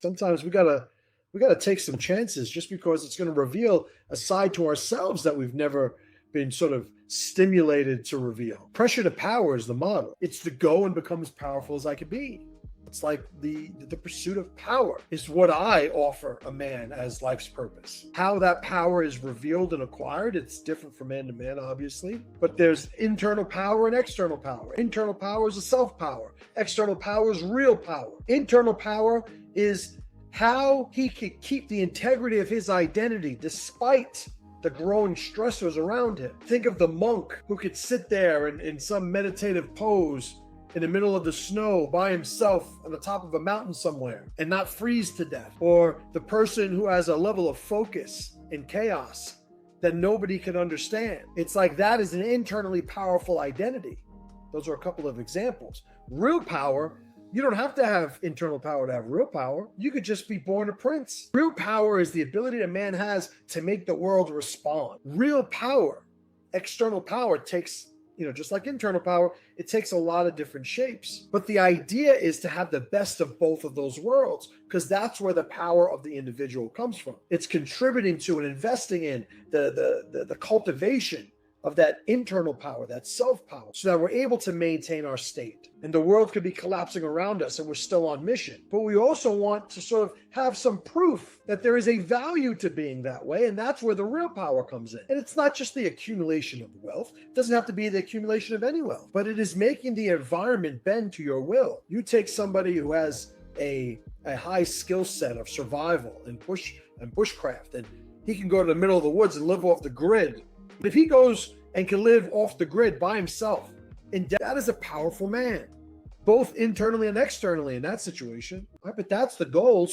Sometimes we gotta take some chances just because it's going to reveal a side to ourselves that we've never been sort of stimulated to reveal. Pressure to power is the model. It's to go and become as powerful as I can be. It's like the pursuit of power is what I offer a man as life's purpose. How that power is revealed and acquired, it's different from man to man, obviously. But there's internal power and external power. Internal power is a self-power. External power is real power. Internal power is how he could keep the integrity of his identity despite the growing stressors around him. Think of the monk who could sit there in some meditative pose in the middle of the snow by himself on the top of a mountain somewhere and not freeze to death. Or the person who has a level of focus in chaos that nobody can understand. It's like that is an internally powerful identity. Those are a couple of examples. Real power, you don't have to have internal power to have real power. You could just be born a prince. Real power is the ability a man has to make the world respond. Real power, external power takes, just like internal power, it takes a lot of different shapes. But the idea is to have the best of both of those worlds, because that's where the power of the individual comes from. It's contributing to and investing in the cultivation of that internal power, that self-power, so that we're able to maintain our state. And the world could be collapsing around us and we're still on mission. But we also want to sort of have some proof that there is a value to being that way, and that's where the real power comes in. And it's not just the accumulation of wealth. It doesn't have to be the accumulation of any wealth, but it is making the environment bend to your will. You take somebody who has a high skill set of survival and bushcraft, and he can go to the middle of the woods and live off the grid. But if he goes and can live off the grid by himself, and that is a powerful man, both internally and externally in that situation. Right, but that's the goal.